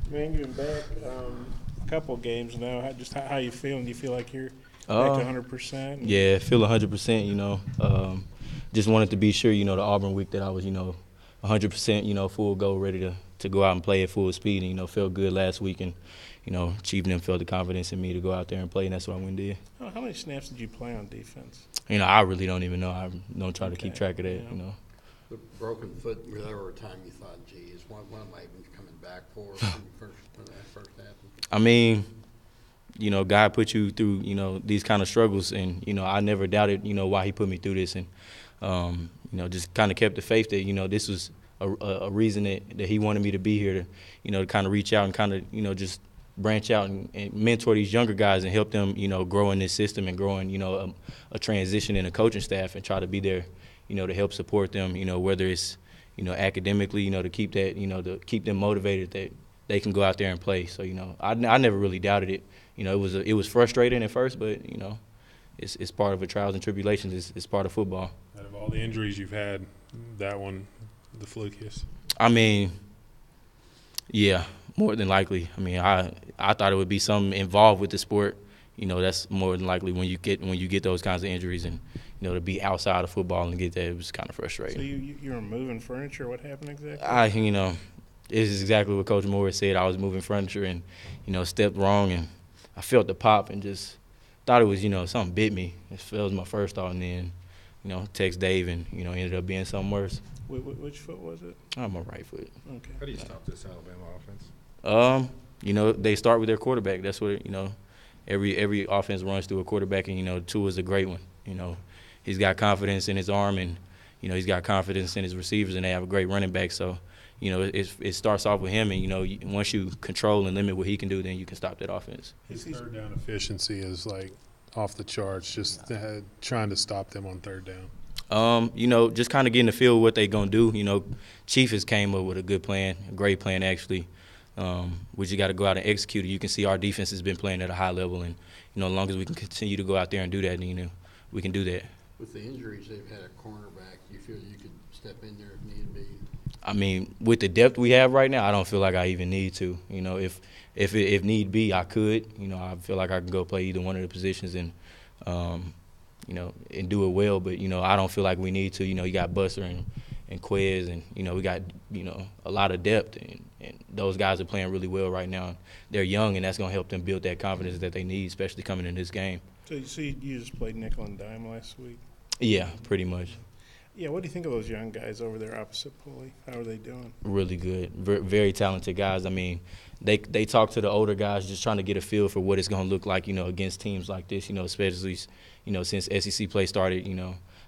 Man, you've been back a couple of games now. How you feeling? Do you feel like you're back to Uh, 100%? yeah, feel 100%. Just wanted to be sure. The Auburn week that I was 100%. Full go, ready to go out and play at full speed. And felt good last week, and Chief and them felt the confidence in me to go out there and play, and that's what I went and did. How many snaps did you play on defense? I really don't even know. I don't try to keep track of that. Yeah. The broken foot, there were a time you thought, gee, is one of my even coming back for when that first happened? I mean, God put you through, these kind of struggles, and I never doubted, why He put me through this, and just kind of kept the faith that this was a reason that He wanted me to be here to kind of reach out and kind of branch out and mentor these younger guys and help them grow in this system and grow in a transition in a coaching staff and try to be there to help support them, whether it's academically, to keep that to keep them motivated that they can go out there and play. So I never really doubted it. It was frustrating at first, but it's part of the trials and tribulations. It's part of football. Out of all the injuries you've had, that one, the flukiest. I mean, yeah, more than likely. I mean, I thought it would be something involved with the sport. That's more than likely when you get those kinds of injuries, and to be outside of football and get that, it was kind of frustrating. So you were moving furniture. What happened exactly? It is exactly what Coach Moore said. I was moving furniture and stepped wrong, and I felt the pop and just thought it was something bit me. That was my first thought, and then text Dave, and ended up being something worse. Which foot was it? I'm a right foot. Okay. How do you stop this Alabama offense? They start with their quarterback. That's what every offense runs through a quarterback, and Tua is a great one. He's got confidence in his arm, and he's got confidence in his receivers, and they have a great running back. So it starts off with him, and once you control and limit what he can do, then you can stop that offense. His third down efficiency is like off the charts. Just trying to stop them on third down. Just kind of getting the feel of what they're gonna do. Chief has came up with a good plan, a great plan actually. We just got to go out and execute it. You can see our defense has been playing at a high level, and as long as we can continue to go out there and do that, then, we can do that. With the injuries they've had at cornerback, you feel you could step in there if need be? I mean, with the depth we have right now, I don't feel like I even need to. If need be, I could. I feel like I can go play either one of the positions and and do it well. But I don't feel like we need to. You got Buster and Quez, and we got a lot of depth, and those guys are playing really well right now. They're young, and that's gonna help them build that confidence that they need, especially coming in this game. So you just played nickel and dime last week? Yeah, pretty much. Yeah, what do you think of those young guys over there opposite Pulley? How are they doing? Really good, very talented guys. I mean, they talk to the older guys, just trying to get a feel for what it's going to look like, against teams like this. Especially, since SEC play started,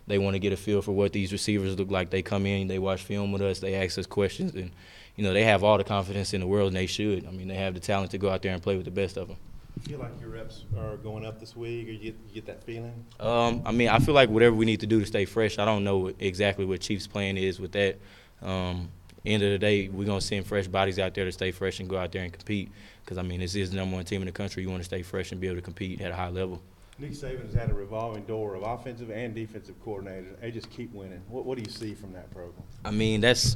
they want to get a feel for what these receivers look like. They come in, they watch film with us, they ask us questions, and they have all the confidence in the world, and they should. I mean, they have the talent to go out there and play with the best of them. You feel like your reps are going up this week, or you get that feeling? I mean, I feel like whatever we need to do to stay fresh. I don't know exactly what Chiefs' plan is with that. End of the day, we're going to send fresh bodies out there to stay fresh and go out there and compete. Because, I mean, this is the number one team in the country. You want to stay fresh and be able to compete at a high level. Nick Saban has had a revolving door of offensive and defensive coordinators. They just keep winning. What do you see from that program? I mean, that's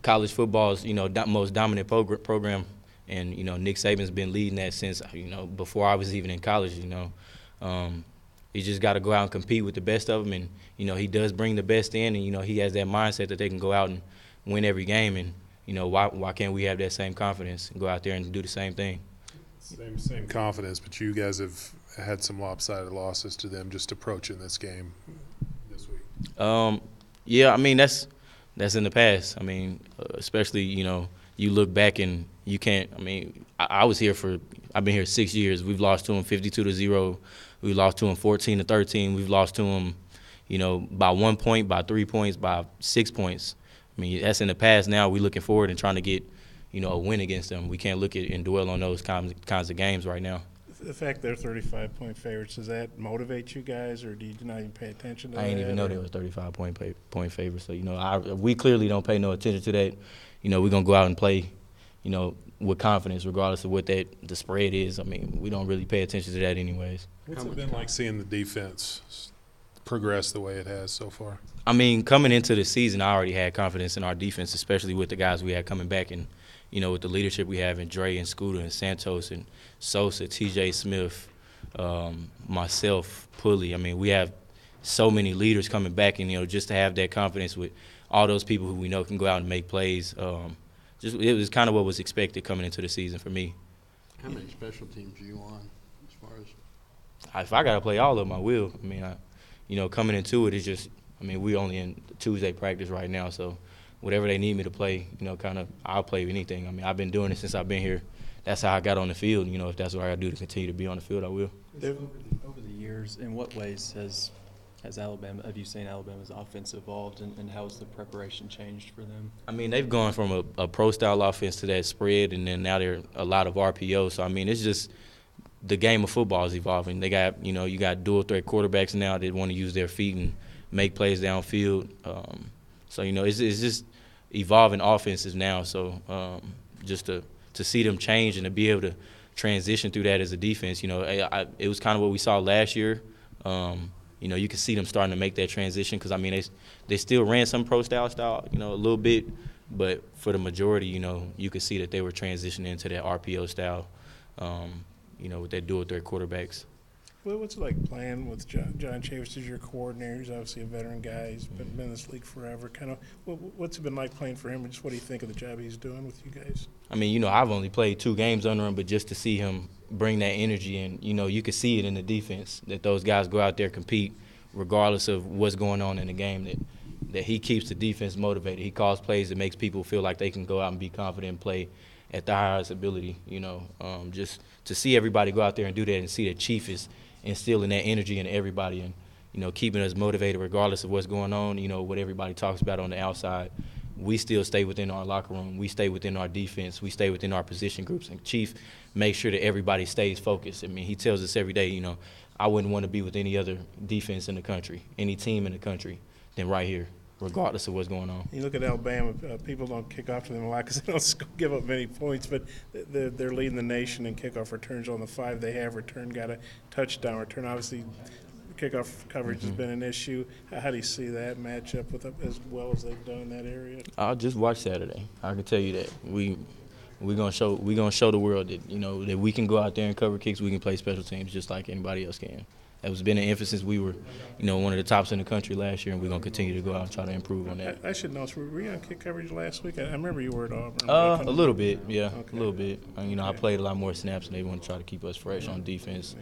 college football's, most dominant program. And, Nick Saban's been leading that since, before I was even in college, You just got to go out and compete with the best of them. And, he does bring the best in. And, he has that mindset that they can go out and win every game. And, why can't we have that same confidence and go out there and do the same thing? Same confidence, but you guys have had some lopsided losses to them just approaching this game this week. Yeah, I mean, that's in the past. I mean, especially, you look back and you can't. I mean, I've been here 6 years. We've lost to them 52-0. We lost to them 14-13. We've lost to them, by 1 point, by 3 points, by 6 points. I mean, that's in the past. Now we're looking forward and trying to get, a win against them. We can't look at and dwell on those kinds of games right now. The fact they're 35-point favorites, does that motivate you guys, or do you not even pay attention to that? I didn't even know they were 35-point favorites. So, we clearly don't pay no attention to that. We're going to go out and play, with confidence regardless of what the spread is. I mean, we don't really pay attention to that anyways. What's it been like seeing the defense progress the way it has so far? I mean, coming into the season, I already had confidence in our defense, especially with the guys we had coming back. And, you know, with the leadership we have in Dre and Scooter and Santos and Sosa, T.J. Smith, myself, Pulley. I mean, we have so many leaders coming back, and, you know, just to have that confidence with all those people who we know can go out and make plays, it was kind of what was expected coming into the season for me. How many special teams are you on as far as? If I got to play all of them, I will. I mean, you know, coming into it, it's just, I mean, we only in Tuesday practice right now, so whatever they need me to play, you know, kind of, I'll play anything. I mean, I've been doing it since I've been here. That's how I got on the field. You know, if that's what I got to do to continue to be on the field, I will. Over the years, in what ways have you seen Alabama's offense evolved, and how has the preparation changed for them? I mean, they've gone from a pro-style offense to that spread, and then now they're a lot of RPO. So, I mean, it's just the game of football is evolving. They got, you know, you got dual-threat quarterbacks now that want to use their feet and make plays downfield. So, you know, it's just evolving offenses now. So just to see them change and to be able to transition through that as a defense, you know, it was kind of what we saw last year. You know, you can see them starting to make that transition because, I mean, they still ran some pro-style, you know, a little bit. But for the majority, you know, you could see that they were transitioning into that RPO style, you know, with that dual-threat quarterbacks. Well, what's it like playing with John Chavis as your coordinator? He's obviously a veteran guy. He's been in this league forever. Kind of, what's it been like playing for him? And just what do you think of the job he's doing with you guys? I mean, you know, I've only played 2 games under him, but just to see him bring that energy, and, you know, you can see it in the defense that those guys go out there, compete, regardless of what's going on in the game, that he keeps the defense motivated. He calls plays that makes people feel like they can go out and be confident and play at the highest ability, you know. Just to see everybody go out there and do that and see that Chief is instilling that energy in everybody and, you know, keeping us motivated regardless of what's going on, you know, what everybody talks about on the outside. We still stay within our locker room. We stay within our defense. We stay within our position groups. And Chief makes sure that everybody stays focused. I mean, he tells us every day, you know, I wouldn't want to be with any other defense in the country, any team in the country, than right here, regardless of what's going on. You look at Alabama, people don't kick off to them a lot because they don't give up many points, but they're leading the nation in kickoff returns. On the 5 they have returned, got a touchdown return. Obviously, kickoff coverage has been an issue. How do you see that match up with as well as they've done in that area? I'll just watch Saturday. I can tell you that we're gonna show the world that, you know, that we can go out there and cover kicks. We can play special teams just like anybody else can. That was been an emphasis. We were, you know, one of the tops in the country last year, and we're gonna continue to go out and try to improve on that. I should know. So were you on kick coverage last week? I remember you were at Auburn. A little bit, yeah, Okay. a little bit. You know, I played a lot more snaps, and they want to try to keep us fresh on defense.